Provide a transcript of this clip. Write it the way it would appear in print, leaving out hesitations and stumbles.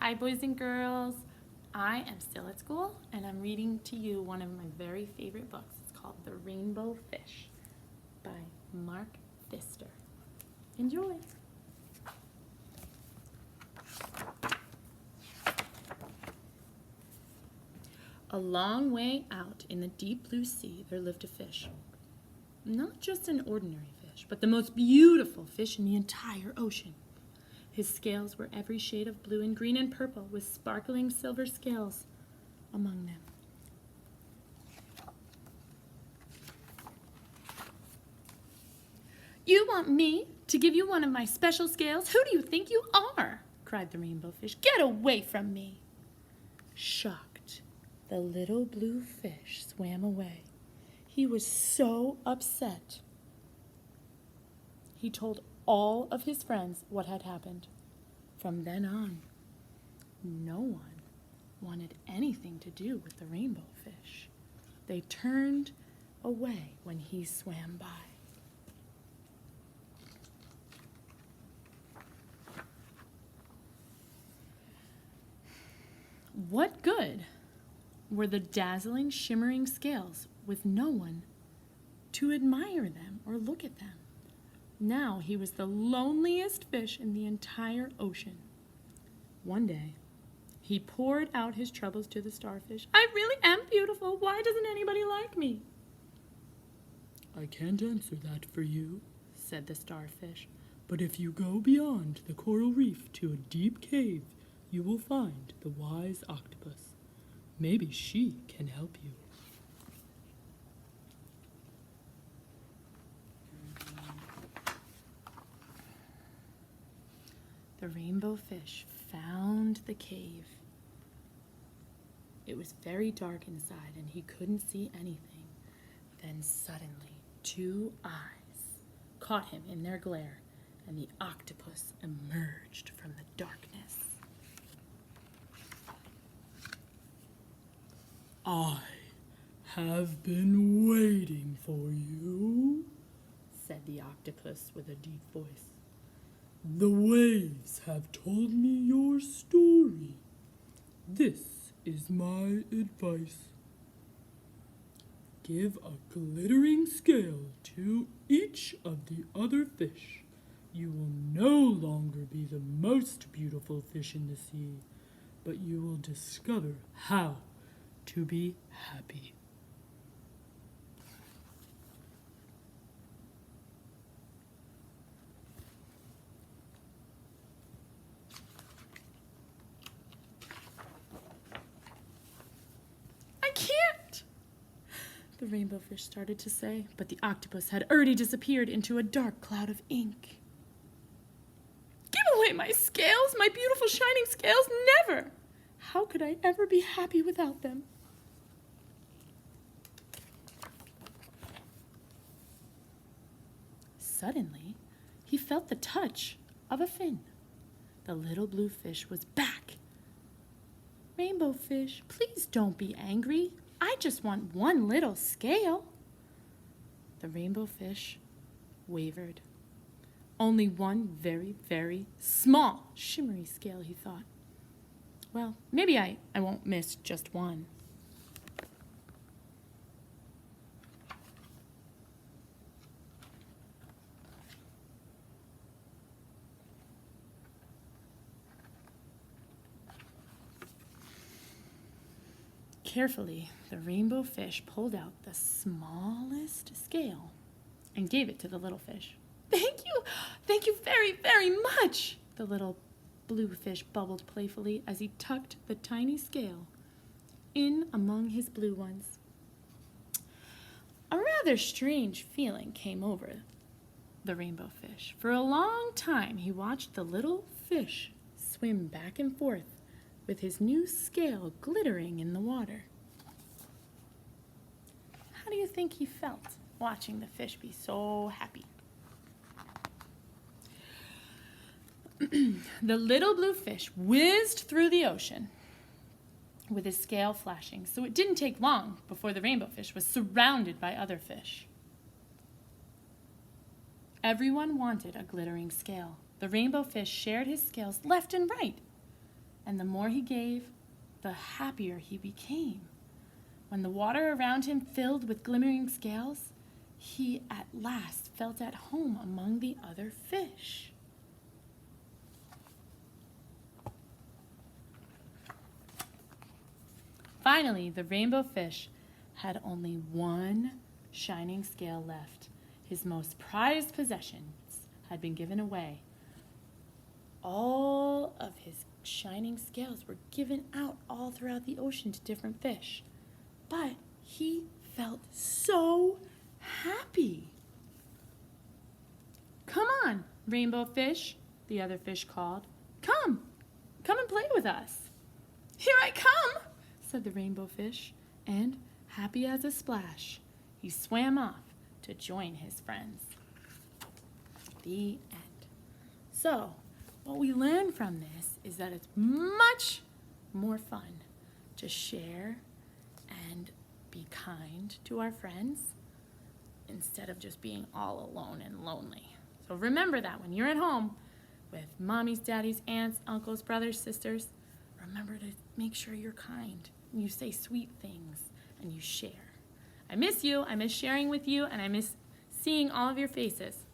Hi, boys and girls. I am still at school, and I'm reading to you one of my very favorite books. It's called The Rainbow Fish by Mark Pfister. Enjoy. A long way out in the deep blue sea, there lived a fish. Not just an ordinary fish, but the most beautiful fish in the entire ocean. His scales were every shade of blue and green and purple, with sparkling silver scales among them. "You want me to give you one of my special scales? Who do you think you are?" cried the rainbow fish. "Get away from me!" Shocked, the little blue fish swam away. He was so upset. He told all of his friends what had happened. From then on, no one wanted anything to do with the rainbow fish. They turned away when he swam by. What good were the dazzling, shimmering scales with no one to admire them or look at them? Now he was the loneliest fish in the entire ocean. One day, he poured out his troubles to the starfish. "I really am beautiful. Why doesn't anybody like me?" "I can't answer that for you," said the starfish. "But if you go beyond the coral reef to a deep cave, you will find the wise octopus. Maybe she can help you." The rainbow fish found the cave. It was very dark inside and he couldn't see anything. Then suddenly, two eyes caught him in their glare, and the octopus emerged from the darkness. "I have been waiting for you," said the octopus with a deep voice. "The waves have told me your story. This is my advice. Give a glittering scale to each of the other fish. You will no longer be the most beautiful fish in the sea, but you will discover how to be happy." "I can't," the rainbow fish started to say, but the octopus had already disappeared into a dark cloud of ink. "Give away my scales, my beautiful shining scales, never! How could I ever be happy without them?" Suddenly, he felt the touch of a fin. The little blue fish was back. "Rainbow fish, please don't be angry. I just want one little scale." The rainbow fish wavered. Only one very, very small, shimmery scale, he thought. Well, maybe I won't miss just one. Carefully, the rainbow fish pulled out the smallest scale and gave it to the little fish. Thank you very, very much," the little blue fish bubbled playfully as he tucked the tiny scale in among his blue ones. A rather strange feeling came over the rainbow fish. For a long time, he watched the little fish swim back and forth with his new scale glittering in the water. How do you think he felt watching the fish be so happy? The little blue fish whizzed through the ocean with his scale flashing, so it didn't take long before the rainbow fish was surrounded by other fish. Everyone wanted a glittering scale. The rainbow fish shared his scales left and right. and the more he gave, the happier he became. When the water around him filled with glimmering scales, he at last felt at home among the other fish. Finally, the rainbow fish had only one shining scale left. His most prized possessions had been given away. All of his shining scales were given out all throughout the ocean to different fish. But he felt so happy. "Come on, rainbow fish," the other fish called. Come and play with us." "Here I come," said the rainbow fish, and, happy as a splash, he swam off to join his friends. The end. So, what we learn from this is that it's much more fun to share and be kind to our friends instead of just being all alone and lonely. So remember that when you're at home with mommies, daddies, aunts, uncles, brothers, sisters, remember to make sure you're kind and you say sweet things and you share. I miss you, I miss sharing with you, and I miss seeing all of your faces.